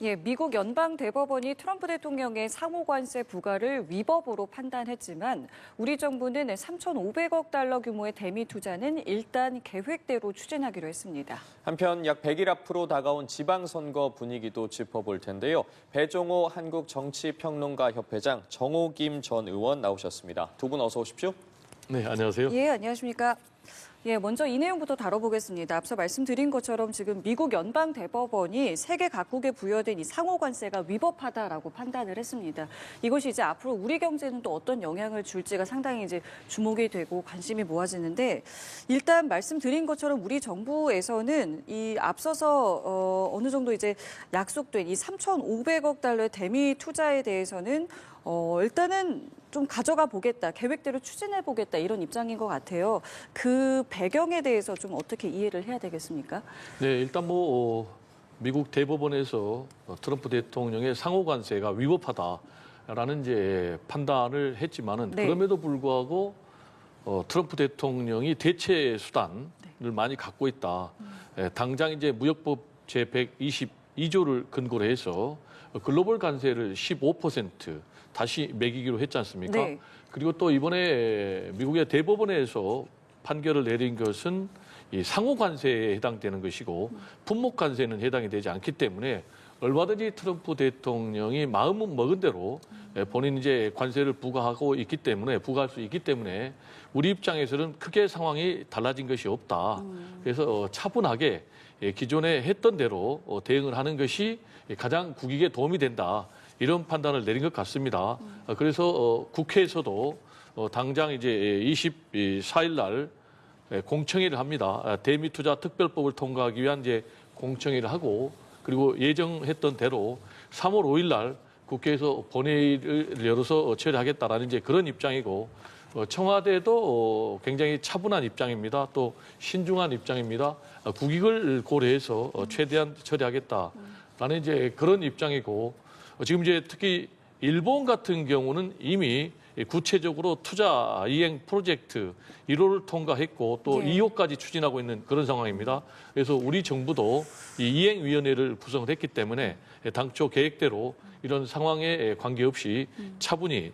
예, 미국 연방대법원이 트럼프 대통령의 상호관세 부과를 위법으로 판단했지만 우리 정부는 3,500억 달러 규모의 대미 투자는 일단 계획대로 추진하기로 했습니다. 한편 약 100일 앞으로 다가온 지방선거 분위기도 짚어볼 텐데요. 배종호 한국정치평론가협회장, 정호김 전 의원 나오셨습니다. 두 분 어서 오십시오. 네, 안녕하세요. 예, 안녕하십니까. 예, 먼저 이 내용부터 다뤄보겠습니다. 앞서 말씀드린 것처럼 지금 미국 연방대법원이 세계 각국에 부여된 이 상호관세가 위법하다라고 판단을 했습니다. 이것이 이제 앞으로 우리 경제는 또 어떤 영향을 줄지가 상당히 이제 주목이 되고 관심이 모아지는데, 일단 말씀드린 것처럼 우리 정부에서는 이 앞서서 어느 정도 이제 약속된 이 3,500억 달러의 대미 투자에 대해서는 일단은 좀 가져가 보겠다, 계획대로 추진해 보겠다 이런 입장인 것 같아요. 그 배경에 대해서 좀 어떻게 이해를 해야 되겠습니까? 네, 일단 미국 대법원에서 트럼프 대통령의 상호관세가 위법하다라는 이제 판단을 했지만은 네. 그럼에도 불구하고 트럼프 대통령이 대체 수단을 많이 갖고 있다. 당장 이제 무역법 제122조를 근거로 해서 글로벌 관세를 15% 다시 매기기로 했지 않습니까? 네. 그리고 또 이번에 미국의 대법원에서 판결을 내린 것은 이 상호 관세에 해당되는 것이고 품목 관세는 해당이 되지 않기 때문에 얼마든지 트럼프 대통령이 마음은 먹은 대로 본인 이제 관세를 부과할 수 있기 때문에 우리 입장에서는 크게 상황이 달라진 것이 없다. 그래서 차분하게 기존에 했던 대로 대응을 하는 것이 가장 국익에 도움이 된다. 이런 판단을 내린 것 같습니다. 그래서 국회에서도 당장 이제 24일 날 공청회를 합니다. 대미 투자 특별법을 통과하기 위한 이제 공청회를 하고, 그리고 예정했던 대로 3월 5일 날 국회에서 본회의를 열어서 처리하겠다라는 이제 그런 입장이고, 청와대도 굉장히 차분한 입장입니다. 또 신중한 입장입니다. 국익을 고려해서 최대한 처리하겠다라는 이제 그런 입장이고, 지금 이제 특히 일본 같은 경우는 이미 구체적으로 투자 이행 프로젝트 1호를 통과했고 또 네. 2호까지 추진하고 있는 그런 상황입니다. 그래서 우리 정부도 이 이행위원회를 구성을 했기 때문에 당초 계획대로 이런 상황에 관계없이 차분히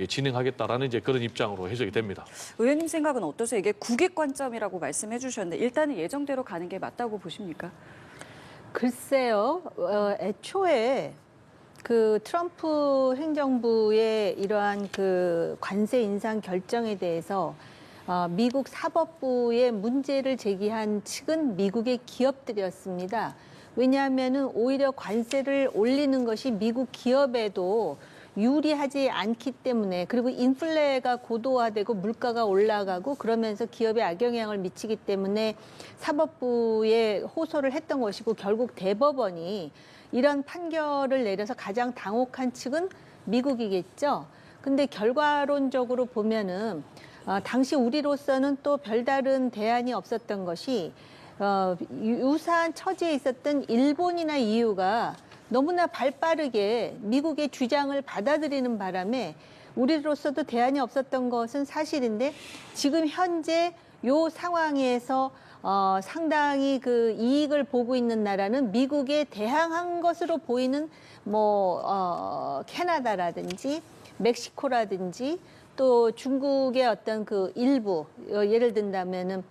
진행하겠다라는 이제 그런 입장으로 해석이 됩니다. 의원님 생각은 어떠세요? 이게 국익 관점이라고 말씀해 주셨는데 일단은 예정대로 가는 게 맞다고 보십니까? 글쎄요, 애초에 그 트럼프 행정부의 이러한 그 관세 인상 결정에 대해서 미국 사법부에 문제를 제기한 측은 미국의 기업들이었습니다. 왜냐하면은 오히려 관세를 올리는 것이 미국 기업에도 유리하지 않기 때문에, 그리고 인플레가 고도화되고 물가가 올라가고 그러면서 기업에 악영향을 미치기 때문에 사법부에 호소를 했던 것이고, 결국 대법원이 이런 판결을 내려서 가장 당혹한 측은 미국이겠죠. 근데 결과론적으로 보면은 당시 우리로서는 또 별다른 대안이 없었던 것이 유사한 처지에 있었던 일본이나 EU가 너무나 발빠르게 미국의 주장을 받아들이는 바람에 우리로서도 대안이 없었던 것은 사실인데, 지금 현재 요 상황에서 상당히 그 이익을 보고 있는 나라는 미국에 대항한 것으로 보이는 캐나다라든지 멕시코라든지 또 중국의 어떤 그 일부, 예를 든다면은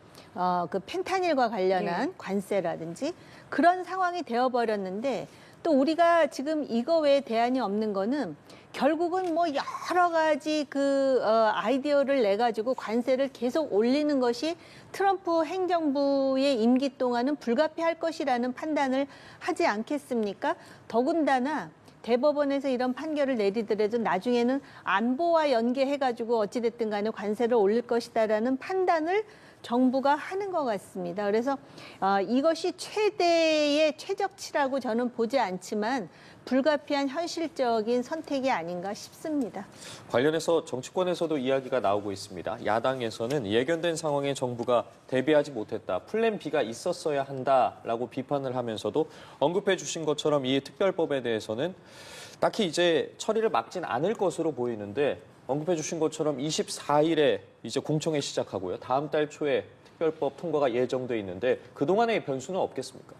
그 펜타닐과 관련한 관세라든지 그런 상황이 되어버렸는데, 또 우리가 지금 이거 외에 대안이 없는 거는 결국은 여러 가지 그 아이디어를 내 가지고 관세를 계속 올리는 것이 트럼프 행정부의 임기 동안은 불가피할 것이라는 판단을 하지 않겠습니까? 더군다나 대법원에서 이런 판결을 내리더라도 나중에는 안보와 연계해가지고 어찌됐든 간에 관세를 올릴 것이다라는 판단을 정부가 하는 것 같습니다. 그래서 이것이 최대의 최적치라고 저는 보지 않지만 불가피한 현실적인 선택이 아닌가 싶습니다. 관련해서 정치권에서도 이야기가 나오고 있습니다. 야당에서는 예견된 상황에 정부가 대비하지 못했다, 플랜 B가 있었어야 한다라고 비판을 하면서도 언급해 주신 것처럼 이 특별법에 대해서는 딱히 이제 처리를 막진 않을 것으로 보이는데, 언급해 주신 것처럼 24일에 이제 공청회 시작하고요. 다음 달 초에 특별법 통과가 예정돼 있는데 그동안의 변수는 없겠습니까?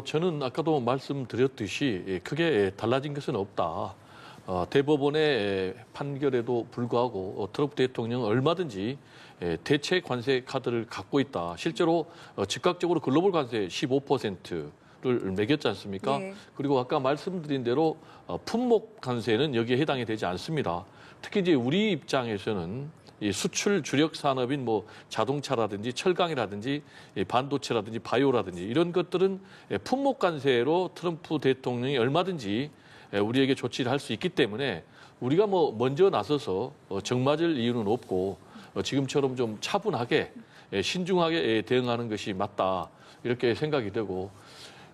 저는 아까도 말씀드렸듯이 크게 달라진 것은 없다. 대법원의 판결에도 불구하고 트럼프 대통령은 얼마든지 대체 관세 카드를 갖고 있다. 실제로 즉각적으로 글로벌 관세 15%를 매겼지 않습니까? 네. 그리고 아까 말씀드린 대로 품목 관세는 여기에 해당이 되지 않습니다. 특히 이제 우리 입장에서는 이 수출 주력 산업인 자동차라든지 철강이라든지 반도체라든지 바이오라든지 이런 것들은 품목 관세로 트럼프 대통령이 얼마든지 우리에게 조치를 할 수 있기 때문에 우리가 먼저 나서서 정맞을 이유는 없고 지금처럼 좀 차분하게 신중하게 대응하는 것이 맞다 이렇게 생각이 되고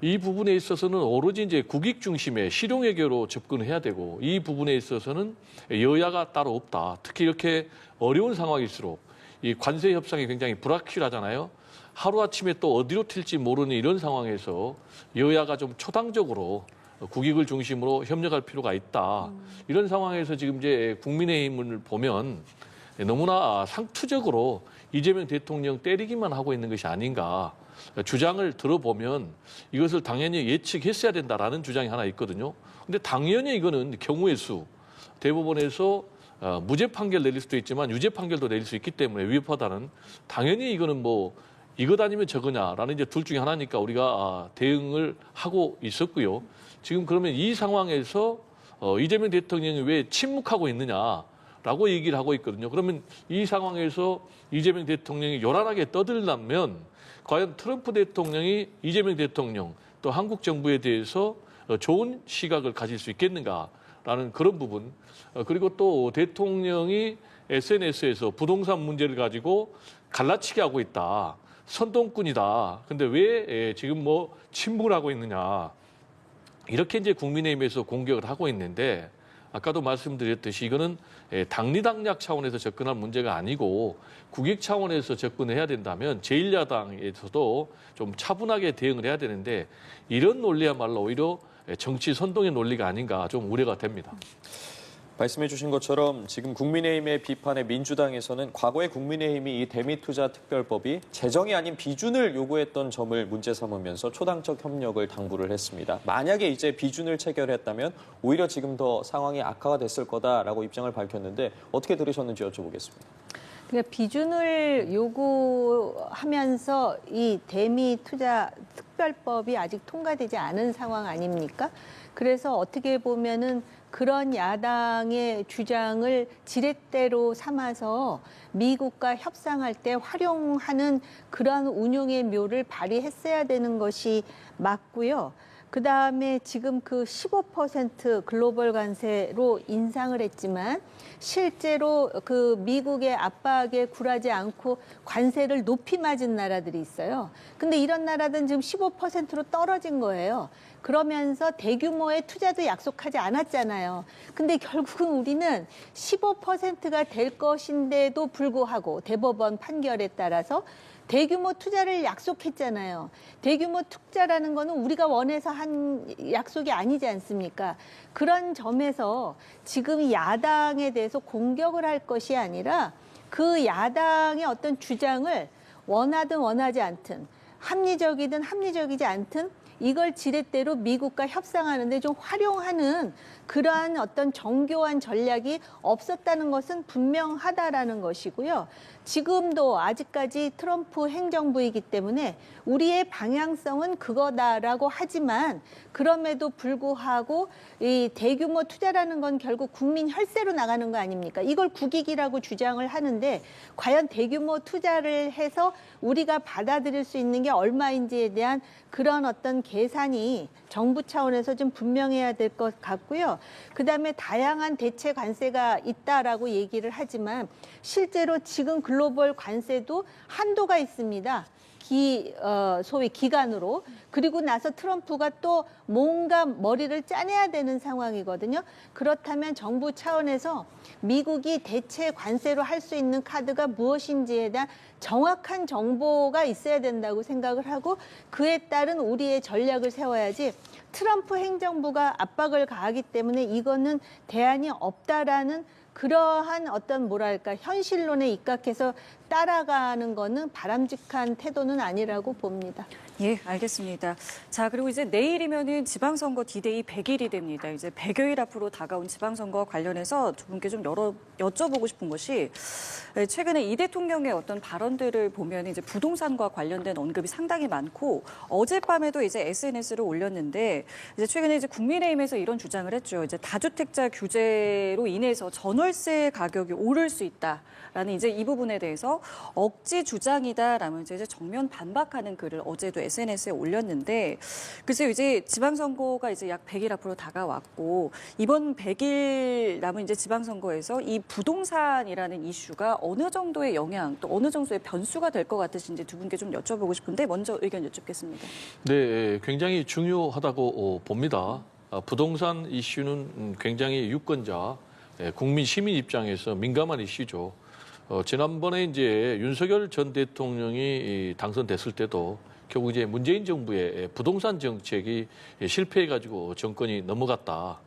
이 부분에 있어서는 오로지 이제 국익 중심의 실용 외교로 접근해야 되고 이 부분에 있어서는 여야가 따로 없다. 특히 이렇게 어려운 상황일수록 이 관세 협상이 굉장히 불확실하잖아요. 하루아침에 또 어디로 튈지 모르는 이런 상황에서 여야가 좀 초당적으로 국익을 중심으로 협력할 필요가 있다. 이런 상황에서 지금 이제 국민의힘을 보면 너무나 상투적으로 이재명 대통령 때리기만 하고 있는 것이 아닌가. 주장을 들어보면 이것을 당연히 예측했어야 된다라는 주장이 하나 있거든요. 근데 당연히 이거는 경우의 수. 대법원에서 무죄 판결 내릴 수도 있지만 유죄 판결도 내릴 수 있기 때문에 위법하다는 당연히 이거는 이것 아니면 저거냐라는 이제 둘 중에 하나니까 우리가 대응을 하고 있었고요. 지금 그러면 이 상황에서 이재명 대통령이 왜 침묵하고 있느냐라고 얘기를 하고 있거든요. 그러면 이 상황에서 이재명 대통령이 요란하게 떠들려면 과연 트럼프 대통령이 이재명 대통령 또 한국 정부에 대해서 좋은 시각을 가질 수 있겠는가라는 그런 부분. 그리고 또 대통령이 SNS에서 부동산 문제를 가지고 갈라치기 하고 있다. 선동꾼이다. 근데 왜 지금 침묵을 하고 있느냐. 이렇게 이제 국민의힘에서 공격을 하고 있는데 아까도 말씀드렸듯이 이거는 당리당략 차원에서 접근할 문제가 아니고 국익 차원에서 접근해야 된다면 제1야당에서도 좀 차분하게 대응을 해야 되는데 이런 논리야말로 오히려 정치 선동의 논리가 아닌가 좀 우려가 됩니다. 말씀해 주신 것처럼 지금 국민의힘의 비판에 민주당에서는 과거에 국민의힘이 이 대미투자특별법이 재정이 아닌 비준을 요구했던 점을 문제 삼으면서 초당적 협력을 당부를 했습니다. 만약에 이제 비준을 체결했다면 오히려 지금 더 상황이 악화가 됐을 거다라고 입장을 밝혔는데 어떻게 들으셨는지 여쭤보겠습니다. 그러니까 비준을 요구하면서 이 대미투자특별법이 아직 통과되지 않은 상황 아닙니까? 그래서 어떻게 보면은 그런 야당의 주장을 지렛대로 삼아서 미국과 협상할 때 활용하는 그런 운용의 묘를 발휘했어야 되는 것이 맞고요. 그다음에 지금 그 15% 글로벌 관세로 인상을 했지만 실제로 그 미국의 압박에 굴하지 않고 관세를 높이 맞은 나라들이 있어요. 근데 이런 나라들은 지금 15%로 떨어진 거예요. 그러면서 대규모의 투자도 약속하지 않았잖아요. 근데 결국은 우리는 15%가 될 것인데도 불구하고 대법원 판결에 따라서 대규모 투자를 약속했잖아요. 대규모 투자라는 거는 우리가 원해서 한 약속이 아니지 않습니까? 그런 점에서 지금 야당에 대해서 공격을 할 것이 아니라 그 야당의 어떤 주장을 원하든 원하지 않든 합리적이든 합리적이지 않든 이걸 지렛대로 미국과 협상하는데 좀 활용하는 그러한 어떤 정교한 전략이 없었다는 것은 분명하다라는 것이고요. 지금도 아직까지 트럼프 행정부이기 때문에 우리의 방향성은 그거다라고 하지만 그럼에도 불구하고 이 대규모 투자라는 건 결국 국민 혈세로 나가는 거 아닙니까? 이걸 국익이라고 주장을 하는데 과연 대규모 투자를 해서 우리가 받아들일 수 있는 게 얼마인지에 대한 그런 어떤 계산이 정부 차원에서 좀 분명해야 될 것 같고요. 그다음에 다양한 대체 관세가 있다라고 얘기를 하지만 실제로 지금 글로벌 관세도 한도가 있습니다. 소위 기간으로. 그리고 나서 트럼프가 또 뭔가 머리를 짜내야 되는 상황이거든요. 그렇다면 정부 차원에서 미국이 대체 관세로 할 수 있는 카드가 무엇인지에 대한 정확한 정보가 있어야 된다고 생각을 하고 그에 따른 우리의 전략을 세워야지 트럼프 행정부가 압박을 가하기 때문에 이거는 대안이 없다라는 그러한 어떤 뭐랄까 현실론에 입각해서 따라가는 거는 바람직한 태도는 아니라고 봅니다. 예, 알겠습니다. 자, 그리고 이제 내일이면은 지방선거 D-Day 100일이 됩니다. 이제 100여일 앞으로 다가온 지방선거 관련해서 두 분께 좀 여쭤보고 싶은 것이 최근에 이 대통령의 어떤 발언들을 보면 이제 부동산과 관련된 언급이 상당히 많고 어젯밤에도 이제 SNS를 올렸는데 이제 최근에 이제 국민의힘에서 이런 주장을 했죠. 이제 다주택자 규제로 인해서 전월세 가격이 오를 수 있다라는 이제 이 부분에 대해서 억지 주장이다라면서 이제 정면 반박하는 글을 어제도 SNS에 올렸는데 글쎄요, 이제 지방선거가 이제 약 100일 앞으로 다가왔고 이번 100일 남은 이제 지방선거에서 이 부동산이라는 이슈가 어느 정도의 영향 또 어느 정도의 변수가 될 것 같으신지 두 분께 좀 여쭤보고 싶은데 먼저 의견 여쭙겠습니다. 네, 굉장히 중요하다고 봅니다. 부동산 이슈는 굉장히 유권자, 국민 시민 입장에서 민감한 이슈죠. 지난번에 이제 윤석열 전 대통령이 당선됐을 때도 결국 이제 문재인 정부의 부동산 정책이 실패해가지고 정권이 넘어갔다.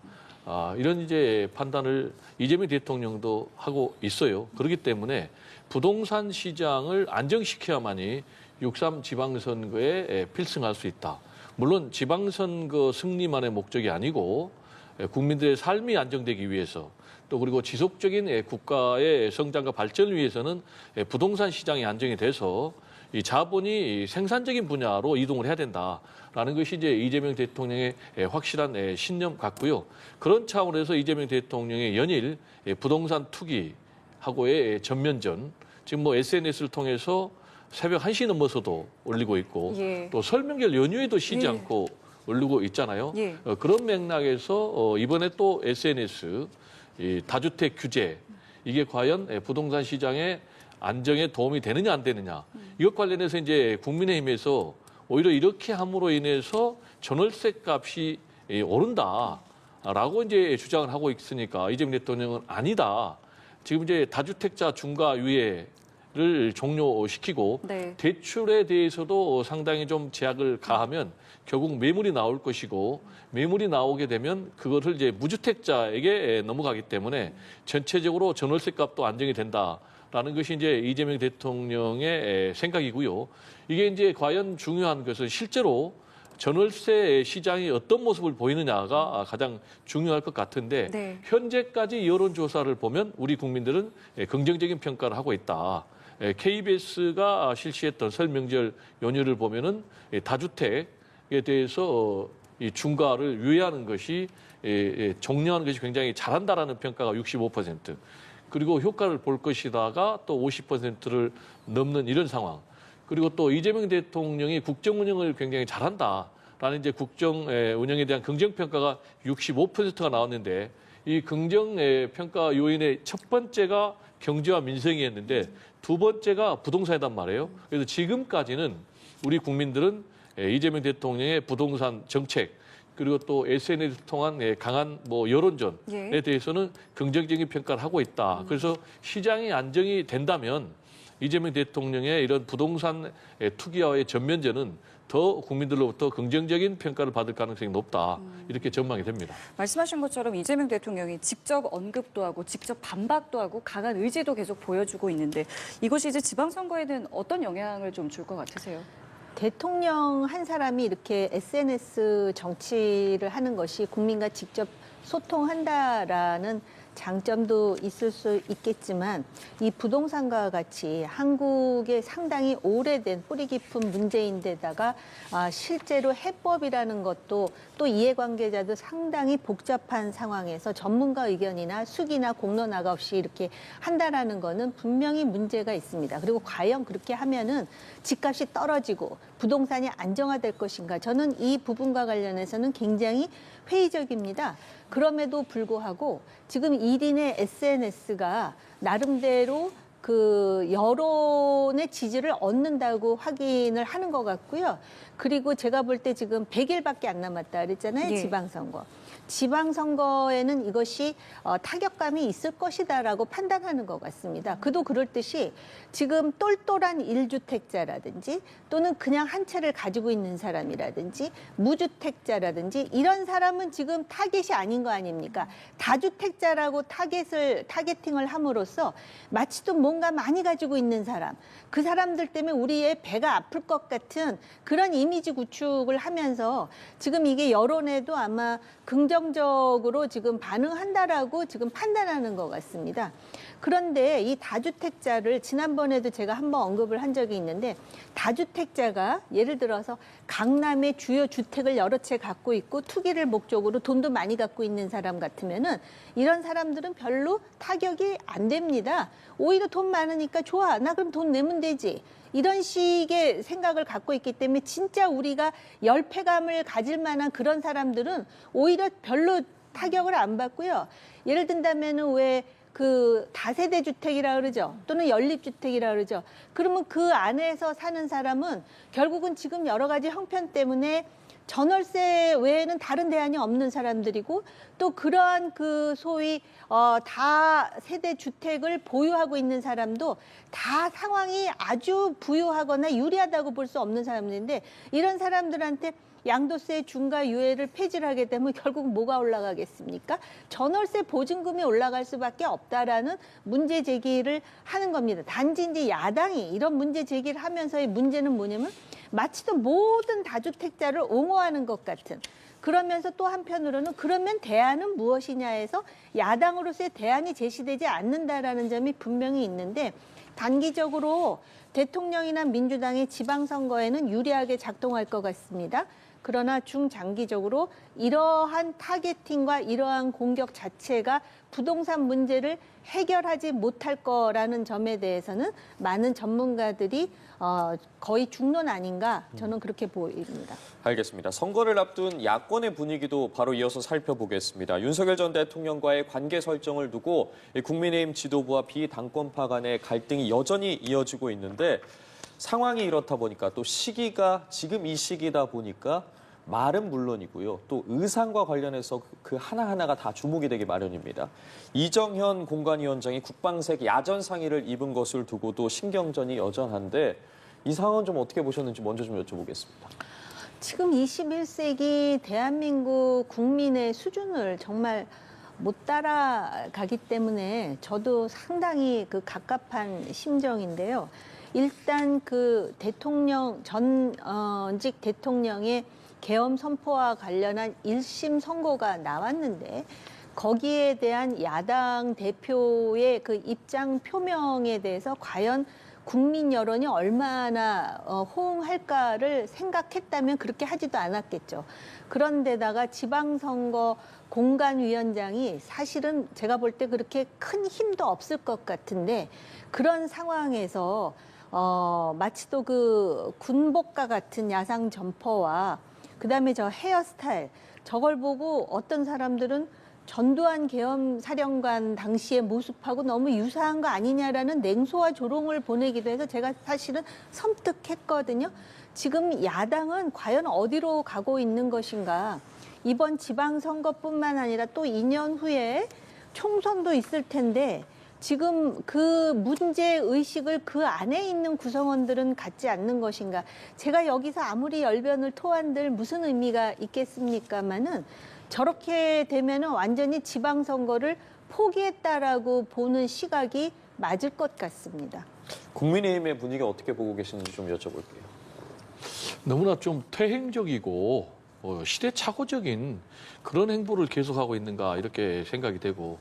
이런 이제 판단을 이재명 대통령도 하고 있어요. 그렇기 때문에 부동산 시장을 안정시켜야만이 6.3 지방선거에 필승할 수 있다. 물론 지방선거 승리만의 목적이 아니고 국민들의 삶이 안정되기 위해서 또 그리고 지속적인 국가의 성장과 발전을 위해서는 부동산 시장이 안정이 돼서 이 자본이 생산적인 분야로 이동을 해야 된다라는 것이 이제 이재명 대통령의 확실한 신념 같고요. 그런 차원에서 이재명 대통령의 연일 부동산 투기하고의 전면전, 지금 뭐 SNS를 통해서 새벽 1시 넘어서도 올리고 있고 예. 또 설명절 연휴에도 쉬지 예. 않고 올리고 있잖아요. 예. 그런 맥락에서 이번에 또 SNS 이 다주택 규제 이게 과연 부동산 시장의 안정에 도움이 되느냐 안 되느냐 이것 관련해서 이제 국민의힘에서 오히려 이렇게 함으로 인해서 전월세 값이 오른다라고 이제 주장을 하고 있으니까 이재명 대통령은 아니다. 지금 이제 다주택자 중과 유예를 종료시키고 네. 대출에 대해서도 상당히 좀 제약을 가하면 결국 매물이 나올 것이고 매물이 나오게 되면 그것을 이제 무주택자에게 넘어가기 때문에 전체적으로 전월세 값도 안정이 된다라는 것이 이제 이재명 대통령의 생각이고요. 이게 이제 과연 중요한 것은 실제로 전월세 시장이 어떤 모습을 보이느냐가 가장 중요할 것 같은데 네. 현재까지 여론조사를 보면 우리 국민들은 긍정적인 평가를 하고 있다. KBS가 실시했던 설명절 연휴를 보면은 다주택에 대해서 이 중과를 유예하는 것이 종료하는 것이 굉장히 잘한다라는 평가가 65%. 그리고 효과를 볼 것이다가 또 50%를 넘는 이런 상황. 그리고 또 이재명 대통령이 국정 운영을 굉장히 잘한다라는 이제 국정 운영에 대한 긍정 평가가 65%가 나왔는데 이 긍정 평가 요인의 첫 번째가 경제와 민생이었는데 두 번째가 부동산이란 말이에요. 그래서 지금까지는 우리 국민들은 이재명 대통령의 부동산 정책 그리고 또 SNS를 통한 강한 뭐 여론전에 예. 대해서는 긍정적인 평가를 하고 있다. 그래서 시장이 안정이 된다면 이재명 대통령의 이런 부동산 투기와의 전면전은 더 국민들로부터 긍정적인 평가를 받을 가능성이 높다. 이렇게 전망이 됩니다. 말씀하신 것처럼 이재명 대통령이 직접 언급도 하고 직접 반박도 하고 강한 의지도 계속 보여주고 있는데 이것이 이제 지방선거에는 어떤 영향을 좀 줄 것 같으세요? 대통령 한 사람이 이렇게 SNS 정치를 하는 것이 국민과 직접 소통한다라는 장점도 있을 수 있겠지만 이 부동산과 같이 한국의 상당히 오래된 뿌리 깊은 문제인데다가 실제로 해법이라는 것도 또 이해관계자도 상당히 복잡한 상황에서 전문가 의견이나 수기나 공론화가 없이 이렇게 한다라는 거는 분명히 문제가 있습니다. 그리고 과연 그렇게 하면은 집값이 떨어지고 부동산이 안정화될 것인가? 저는 이 부분과 관련해서는 굉장히 회의적입니다. 그럼에도 불구하고 지금 1인의 SNS가 나름대로 그 여론의 지지를 얻는다고 확인을 하는 것 같고요. 그리고 제가 볼 때 지금 100일밖에 안 남았다 그랬잖아요. 예. 지방선거. 지방선거에는 이것이 타격감이 있을 것이다라고 판단하는 것 같습니다. 그도 그럴 듯이 지금 똘똘한 1주택자라든지 또는 그냥 한 채를 가지고 있는 사람이라든지 무주택자라든지 이런 사람은 지금 타겟이 아닌 거 아닙니까? 다주택자라고 타겟팅을 함으로써 마치 또 뭔가 많이 가지고 있는 사람, 그 사람들 때문에 우리의 배가 아플 것 같은 그런 이미지 구축을 하면서 지금 이게 여론에도 아마 긍정적으로 지금 반응한다라고 지금 판단하는 것 같습니다. 그런데 이 다주택자를 지난번에도 제가 한번 언급을 한 적이 있는데 다주택자가 예를 들어서 강남의 주요 주택을 여러 채 갖고 있고 투기를 목적으로 돈도 많이 갖고 있는 사람 같으면은 이런 사람들은 별로 타격이 안 됩니다. 오히려 돈 많으니까 좋아. 나 그럼 돈 내면 되지. 이런 식의 생각을 갖고 있기 때문에 진짜 우리가 열패감을 가질 만한 그런 사람들은 오히려 별로 타격을 안 받고요. 예를 든다면은 왜 그 다세대 주택이라 그러죠. 또는 연립주택이라 그러죠. 그러면 그 안에서 사는 사람은 결국은 지금 여러 가지 형편 때문에 전월세 외에는 다른 대안이 없는 사람들이고 또 그러한 그 소위 다세대 주택을 보유하고 있는 사람도 다 상황이 아주 부유하거나 유리하다고 볼 수 없는 사람들인데 이런 사람들한테 양도세 중과 유예를 폐지를 하게 되면 결국 뭐가 올라가겠습니까? 전월세 보증금이 올라갈 수밖에 없다라는 문제 제기를 하는 겁니다. 단지 이제 야당이 이런 문제 제기를 하면서의 문제는 뭐냐면 마치 또 모든 다주택자를 옹호하는 것 같은 그러면서 또 한편으로는 그러면 대안은 무엇이냐에서 야당으로서의 대안이 제시되지 않는다라는 점이 분명히 있는데 단기적으로 대통령이나 민주당의 지방선거에는 유리하게 작동할 것 같습니다. 그러나 중장기적으로 이러한 타겟팅과 이러한 공격 자체가 부동산 문제를 해결하지 못할 거라는 점에 대해서는 많은 전문가들이 거의 중론 아닌가 저는 그렇게 보입니다. 알겠습니다. 선거를 앞둔 야권의 분위기도 바로 이어서 살펴보겠습니다. 윤석열 전 대통령과의 관계 설정을 두고 국민의힘 지도부와 비당권파 간의 갈등이 여전히 이어지고 있는데 상황이 이렇다 보니까 또 시기가 지금 이 시기다 보니까 말은 물론이고요. 또 의상과 관련해서 그 하나하나가 다 주목이 되기 마련입니다. 이정현 공관위원장이 국방색 야전 상의를 입은 것을 두고도 신경전이 여전한데 이 상황은 좀 어떻게 보셨는지 먼저 좀 여쭤보겠습니다. 지금 21세기 대한민국 국민의 수준을 정말 못 따라가기 때문에 저도 상당히 그 갑갑한 심정인데요. 일단 그 대통령 전직 대통령의 계엄 선포와 관련한 1심 선고가 나왔는데 거기에 대한 야당 대표의 그 입장 표명에 대해서 과연 국민 여론이 얼마나 호응할까를 생각했다면 그렇게 하지도 않았겠죠. 그런데다가 지방선거 공관위원장이 사실은 제가 볼 때 그렇게 큰 힘도 없을 것 같은데 그런 상황에서 마치 또 그 군복과 같은 야상 점퍼와 그다음에 저 헤어스타일 저걸 보고 어떤 사람들은 전두환 계엄 사령관 당시의 모습하고 너무 유사한 거 아니냐라는 냉소와 조롱을 보내기도 해서 제가 사실은 섬뜩했거든요. 지금 야당은 과연 어디로 가고 있는 것인가. 이번 지방선거뿐만 아니라 또 2년 후에 총선도 있을 텐데 지금 그 문제의식을 그 안에 있는 구성원들은 갖지 않는 것인가. 제가 여기서 아무리 열변을 토한들 무슨 의미가 있겠습니까마는 저렇게 되면은 완전히 지방선거를 포기했다라고 보는 시각이 맞을 것 같습니다. 국민의힘의 분위기 어떻게 보고 계시는지 좀 여쭤볼게요. 너무나 좀 퇴행적이고 시대착오적인 그런 행보를 계속하고 있는가 이렇게 생각이 되고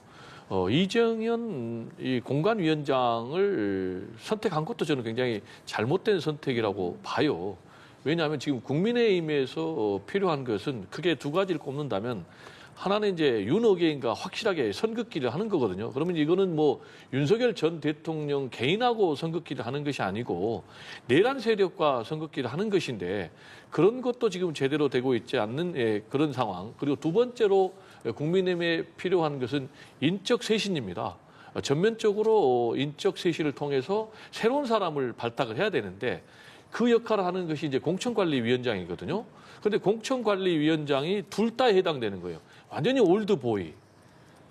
이정현 이 공관위원장을 선택한 것도 저는 굉장히 잘못된 선택이라고 봐요. 왜냐하면 지금 국민의힘에서 필요한 것은 크게 두 가지를 꼽는다면 하나는 이제 윤어게인과 확실하게 선긋기를 하는 거거든요. 그러면 이거는 뭐 윤석열 전 대통령 개인하고 선긋기를 하는 것이 아니고 내란 세력과 선긋기를 하는 것인데 그런 것도 지금 제대로 되고 있지 않는 그런 상황. 그리고 두 번째로 국민의힘에 필요한 것은 인적 쇄신입니다. 전면적으로 인적 쇄신을 통해서 새로운 사람을 발탁을 해야 되는데 그 역할을 하는 것이 이제 공천관리위원장이거든요. 그런데 공천관리위원장이 둘 다 해당되는 거예요. 완전히 올드보이.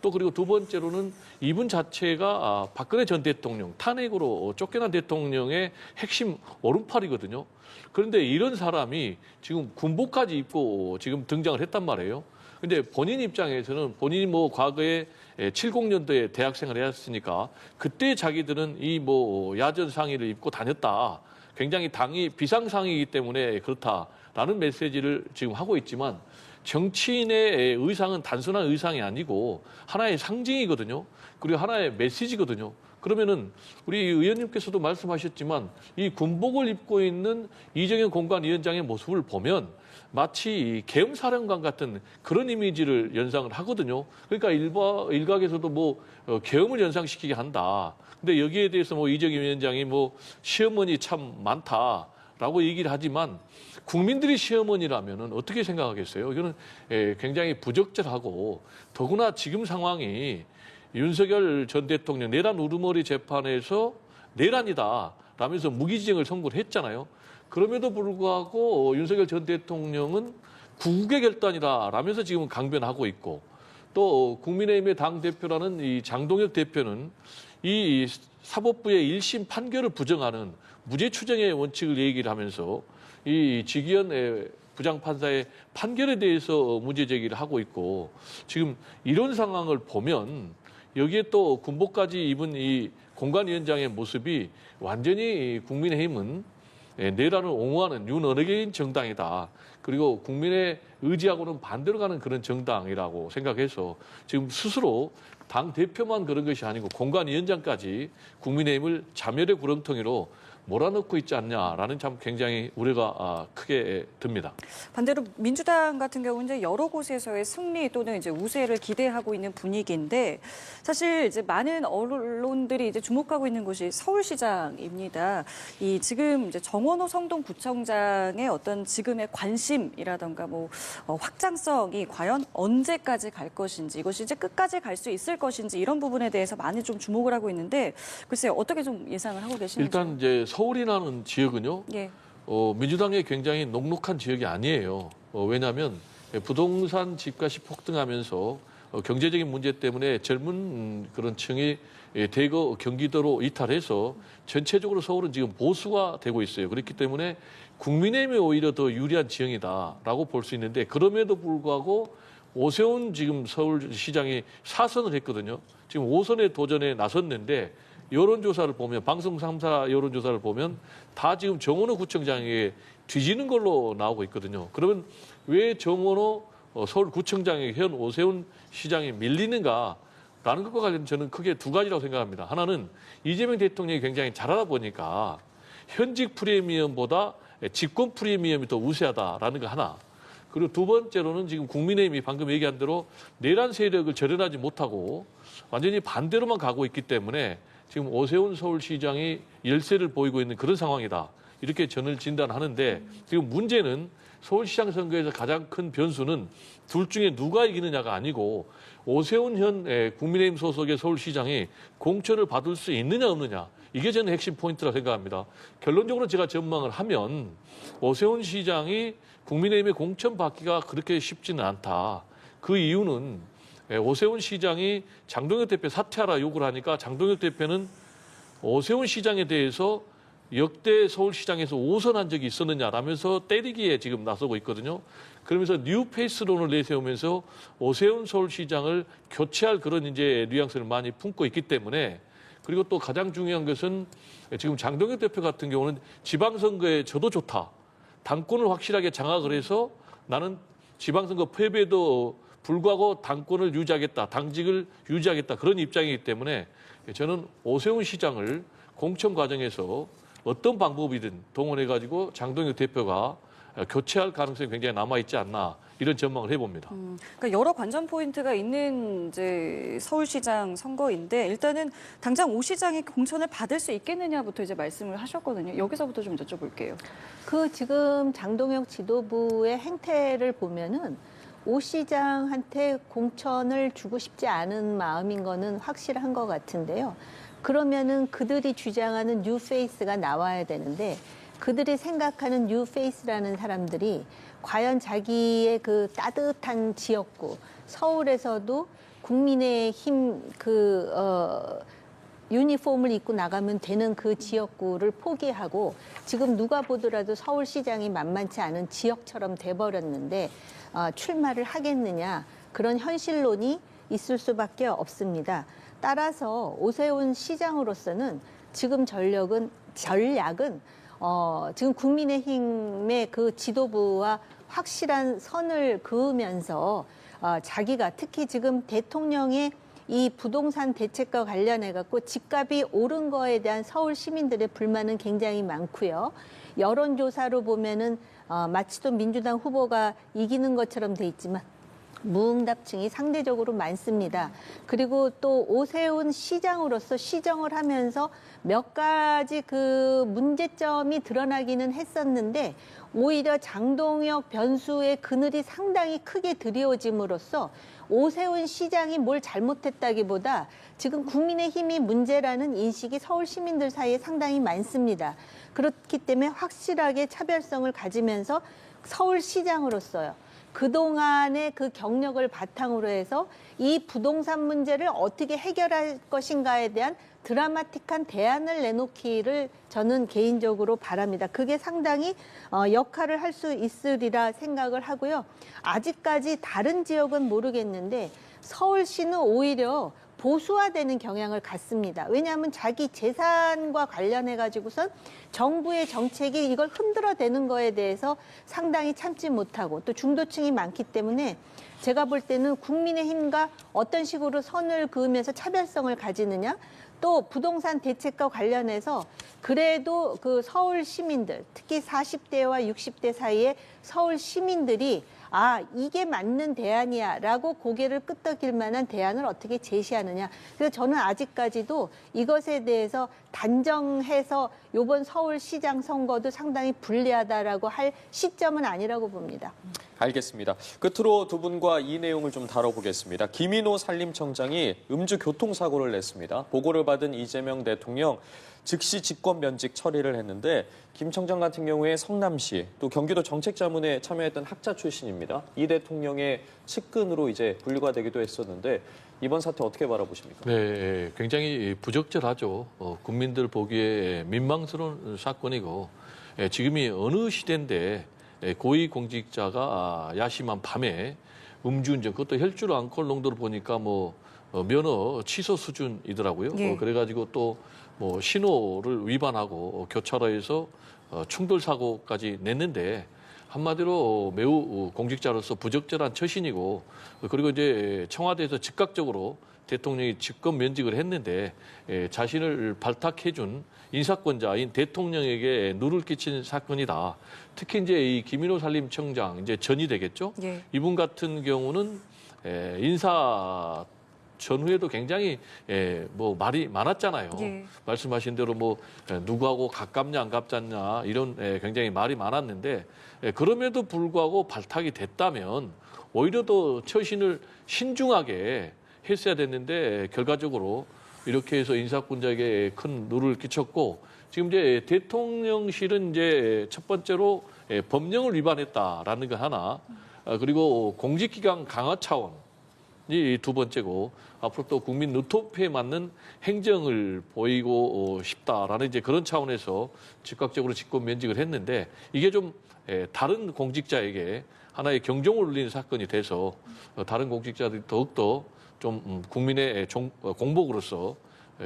또 그리고 두 번째로는 이분 자체가 박근혜 전 대통령 탄핵으로 쫓겨난 대통령의 핵심 오른팔이거든요. 그런데 이런 사람이 지금 군복까지 입고 지금 등장을 했단 말이에요. 근데 본인 입장에서는 본인이 뭐 과거에 70년도에 대학생을 했으니까 그때 자기들은 이 뭐 야전 상의를 입고 다녔다. 굉장히 당이 비상상이기 때문에 그렇다라는 메시지를 지금 하고 있지만 정치인의 의상은 단순한 의상이 아니고 하나의 상징이거든요. 그리고 하나의 메시지거든요. 그러면은 우리 의원님께서도 말씀하셨지만 이 군복을 입고 있는 이정현 공관위원장의 모습을 보면 마치 계엄사령관 같은 그런 이미지를 연상을 하거든요. 그러니까 일각에서도 뭐 계엄을 연상시키게 한다. 근데 여기에 대해서 뭐 이정현 위원장이 뭐 시어머니 참 많다라고 얘기를 하지만 국민들이 시어머니라면은 어떻게 생각하겠어요? 이거는 굉장히 부적절하고 더구나 지금 상황이 윤석열 전 대통령 내란 우르머리 재판에서 내란이다 라면서 무기징역을 선고를 했잖아요. 그럼에도 불구하고 윤석열 전 대통령은 구국의 결단이다 라면서 지금 강변하고 있고 또 국민의힘의 당대표라는 이 장동혁 대표는 이 사법부의 1심 판결을 부정하는 무죄 추정의 원칙을 얘기를 하면서 이 지기현 부장판사의 판결에 대해서 문제 제기를 하고 있고 지금 이런 상황을 보면 여기에 또 군복까지 입은 이 공관위원장의 모습이 완전히 국민의힘은 내란을 옹호하는 윤언어계인 정당이다. 그리고 국민의 의지하고는 반대로 가는 그런 정당이라고 생각해서 지금 스스로 당 대표만 그런 것이 아니고 공관위원장까지 국민의힘을 자멸의 구렁텅이로 몰아넣고 있지 않냐라는 참 굉장히 우려가 크게 듭니다. 반대로 민주당 같은 경우는 이제 여러 곳에서의 승리 또는 이제 우세를 기대하고 있는 분위기인데 사실 이제 많은 언론들이 이제 주목하고 있는 곳이 서울시장입니다. 이 지금 이제 정원호 성동구청장의 어떤 지금의 관심이라던가 뭐 확장성이 과연 언제까지 갈 것인지 이것이 이제 끝까지 갈 수 있을 것인지 이런 부분에 대해서 많이 좀 주목을 하고 있는데 글쎄요 어떻게 좀 예상을 하고 계시는지. 일단 이제 서울이라는 지역은요. 예. 민주당의 굉장히 녹록한 지역이 아니에요. 왜냐하면 부동산 집값이 폭등하면서 경제적인 문제 때문에 젊은 그런 층이 대거 경기도로 이탈해서 전체적으로 서울은 지금 보수가 되고 있어요. 그렇기 때문에 국민의힘이 오히려 더 유리한 지형이다라고 볼 수 있는데 그럼에도 불구하고 오세훈 지금 서울시장이 4선을 했거든요. 지금 5선에 도전에 나섰는데 여론조사를 보면 방송 3사 여론조사를 보면 다 지금 정원호 구청장에게 뒤지는 걸로 나오고 있거든요. 그러면 왜 정원호 서울구청장에게 현 오세훈 시장이 밀리는가라는 것과 관련해서 저는 크게 두 가지라고 생각합니다. 하나는 이재명 대통령이 굉장히 잘하다 보니까 현직 프리미엄보다 집권 프리미엄이 더 우세하다라는 거 하나. 그리고 두 번째로는 지금 국민의힘이 방금 얘기한 대로 내란 세력을 절연하지 못하고 완전히 반대로만 가고 있기 때문에 지금 오세훈 서울시장이 열세를 보이고 있는 그런 상황이다. 이렇게 저는 진단하는데 지금 문제는 서울시장 선거에서 가장 큰 변수는 둘 중에 누가 이기느냐가 아니고 오세훈 현 국민의힘 소속의 서울시장이 공천을 받을 수 있느냐 없느냐. 이게 저는 핵심 포인트라고 생각합니다. 결론적으로 제가 전망을 하면 오세훈 시장이 국민의힘의 공천 받기가 그렇게 쉽지는 않다. 그 이유는 오세훈 시장이 장동혁 대표 사퇴하라 욕을 하니까 장동혁 대표는 오세훈 시장에 대해서 역대 서울시장에서 5선한 적이 있었느냐라면서 때리기에 지금 나서고 있거든요. 그러면서 뉴페이스론을 내세우면서 오세훈 서울시장을 교체할 그런 이제 뉘앙스를 많이 품고 있기 때문에 그리고 또 가장 중요한 것은 지금 장동혁 대표 같은 경우는 지방선거에 저도 좋다. 당권을 확실하게 장악을 해서 나는 지방선거 패배도 불구하고 당권을 유지하겠다, 당직을 유지하겠다 그런 입장이기 때문에 저는 오세훈 시장을 공천 과정에서 어떤 방법이든 동원해가지고 장동혁 대표가 교체할 가능성이 굉장히 남아있지 않나 이런 전망을 해봅니다. 그러니까 여러 관전 포인트가 있는 이제 서울시장 선거인데 일단은 당장 오 시장이 공천을 받을 수 있겠느냐부터 이제 말씀을 하셨거든요. 여기서부터 좀 여쭤볼게요. 그 지금 장동혁 지도부의 행태를 보면은 오 시장한테 공천을 주고 싶지 않은 마음인 거는 확실한 것 같은데요. 그러면은 그들이 주장하는 뉴페이스가 나와야 되는데 그들이 생각하는 뉴페이스라는 사람들이 과연 자기의 그 따뜻한 지역구, 서울에서도 국민의힘 유니폼을 입고 나가면 되는 그 지역구를 포기하고 지금 누가 보더라도 서울시장이 만만치 않은 지역처럼 돼버렸는데 출마를 하겠느냐, 그런 현실론이 있을 수밖에 없습니다. 따라서 오세훈 시장으로서는 지금 전략은 지금 국민의힘의 그 지도부와 확실한 선을 그으면서 자기가 특히 지금 대통령의 이 부동산 대책과 관련해 갖고 집값이 오른 거에 대한 서울 시민들의 불만은 굉장히 많고요. 여론조사로 보면은 마치 또 민주당 후보가 이기는 것처럼 돼 있지만 무응답층이 상대적으로 많습니다. 그리고 또 오세훈 시장으로서 시정을 하면서 몇 가지 그 문제점이 드러나기는 했었는데 오히려 장동혁 변수의 그늘이 상당히 크게 드리워짐으로써 오세훈 시장이 뭘 잘못했다기보다 지금 국민의힘이 문제라는 인식이 서울 시민들 사이에 상당히 많습니다. 그렇기 때문에 확실하게 차별성을 가지면서 서울시장으로서요. 그동안의 그 경력을 바탕으로 해서 이 부동산 문제를 어떻게 해결할 것인가에 대한 드라마틱한 대안을 내놓기를 저는 개인적으로 바랍니다. 그게 상당히 역할을 할 수 있으리라 생각을 하고요. 아직까지 다른 지역은 모르겠는데 서울시는 오히려 보수화되는 경향을 갖습니다. 왜냐하면 자기 재산과 관련해 가지고선 정부의 정책이 이걸 흔들어대는 거에 대해서 상당히 참지 못하고 또 중도층이 많기 때문에 제가 볼 때는 국민의힘과 어떤 식으로 선을 그으면서 차별성을 가지느냐, 또 부동산 대책과 관련해서 그래도 그 서울 시민들, 특히 40대와 60대 사이에 서울 시민들이 이게 맞는 대안이야 라고 고개를 끄덕일 만한 대안을 어떻게 제시하느냐. 그래서 저는 아직까지도 이것에 대해서 단정해서 이번 서울시장 선거도 상당히 불리하다라고 할 시점은 아니라고 봅니다. 알겠습니다. 끝으로 두 분과 이 내용을 좀 다뤄보겠습니다. 김인호 산림청장이 음주 교통사고를 냈습니다. 보고를 받은 이재명 대통령 즉시 직권 면직 처리를 했는데 김 청장 같은 경우에 성남시 또 경기도 정책자문에 참여했던 학자 출신입니다. 이 대통령의 측근으로 이제 분류가 되기도 했었는데 이번 사태 어떻게 바라보십니까? 네, 굉장히 부적절하죠. 국민들 보기에 민망스러운 사건이고 지금이 어느 시대인데 고위공직자가 야심한 밤에 음주운전, 그것도 혈중 알코올 농도를 보니까 면허 취소 수준이더라고요. 예. 그래가지고 또 신호를 위반하고 교차로에서 충돌 사고까지 냈는데 한마디로 매우 공직자로서 부적절한 처신이고, 그리고 이제 청와대에서 즉각적으로 대통령이 직권 면직을 했는데 자신을 발탁해준 인사권자인 대통령에게 누를 끼친 사건이다. 특히 이제 이 김인호 산림청장 이제 전이 되겠죠. 예. 이분 같은 경우는 인사 전후에도 굉장히 말이 많았잖아요. 예. 말씀하신 대로 누구하고 가깝냐 안 가깝냐 이런 굉장히 말이 많았는데 그럼에도 불구하고 발탁이 됐다면 오히려 더 처신을 신중하게 했어야 됐는데 결과적으로 이렇게 해서 인사권자에게 큰 누를 끼쳤고, 지금 이제 대통령실은 이제 첫 번째로 법령을 위반했다라는 거 하나, 그리고 공직기강 강화 차원 이 두 번째고, 앞으로 또 국민 눈높이에 맞는 행정을 보이고 싶다라는 이제 그런 차원에서 즉각적으로 직권 면직을 했는데, 이게 좀 다른 공직자에게 하나의 경종을 울리는 사건이 돼서 다른 공직자들이 더욱더 좀 국민의 공복으로서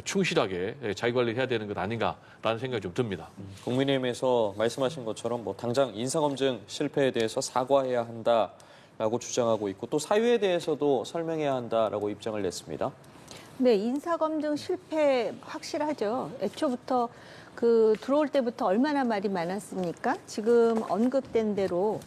충실하게 자기관리를 해야 되는 것 아닌가라는 생각이 좀 듭니다. 국민의힘에서 말씀하신 것처럼 당장 인사검증 실패에 대해서 사과해야 한다라고 주장하고 있고 또 사유에 대해서도 설명해야 한다라고 입장을 냈습니다. 네, 인사검증 실패 확실하죠. 애초부터 들어올 때부터 얼마나 말이 많았습니까? 지금 언급된 대로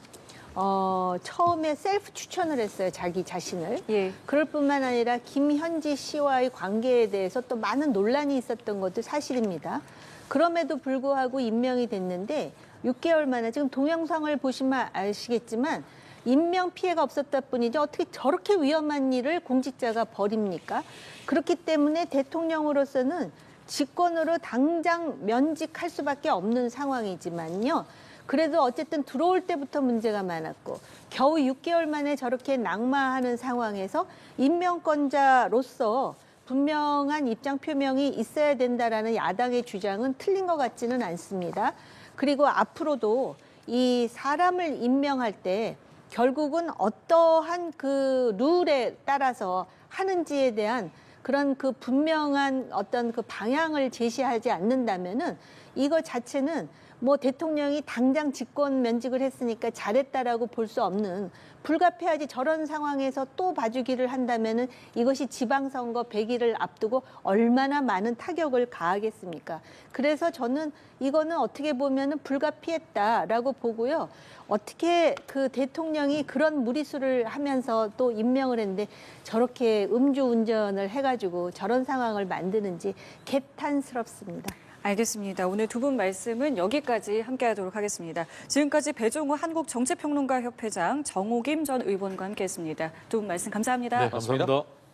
처음에 셀프 추천을 했어요, 자기 자신을. 예. 그럴 뿐만 아니라 김현지 씨와의 관계에 대해서 또 많은 논란이 있었던 것도 사실입니다. 그럼에도 불구하고 임명이 됐는데 6개월 만에, 지금 동영상을 보시면 아시겠지만 인명 피해가 없었다 뿐이죠. 어떻게 저렇게 위험한 일을 공직자가 벌입니까? 그렇기 때문에 대통령으로서는 직권으로 당장 면직할 수밖에 없는 상황이지만요. 그래도 어쨌든 들어올 때부터 문제가 많았고 겨우 6개월 만에 저렇게 낙마하는 상황에서 임명권자로서 분명한 입장 표명이 있어야 된다라는 야당의 주장은 틀린 것 같지는 않습니다. 그리고 앞으로도 이 사람을 임명할 때 결국은 어떠한 그 룰에 따라서 하는지에 대한 그런 그 분명한 어떤 그 방향을 제시하지 않는다면은 이거 자체는 뭐 대통령이 당장 직권 면직을 했으니까 잘했다라고 볼 수 없는, 불가피하지 저런 상황에서 또 봐주기를 한다면은 이것이 지방선거 100일을 앞두고 얼마나 많은 타격을 가하겠습니까? 그래서 저는 이거는 어떻게 보면은 불가피했다라고 보고요. 어떻게 그 대통령이 그런 무리수를 하면서 또 임명을 했는데 저렇게 음주운전을 해가지고 저런 상황을 만드는지 개탄스럽습니다. 알겠습니다. 오늘 두 분 말씀은 여기까지 함께하도록 하겠습니다. 지금까지 배종우 한국정치평론가협회장, 정호김 전 의원과 함께했습니다. 두 분 말씀 감사합니다. 네, 감사합니다.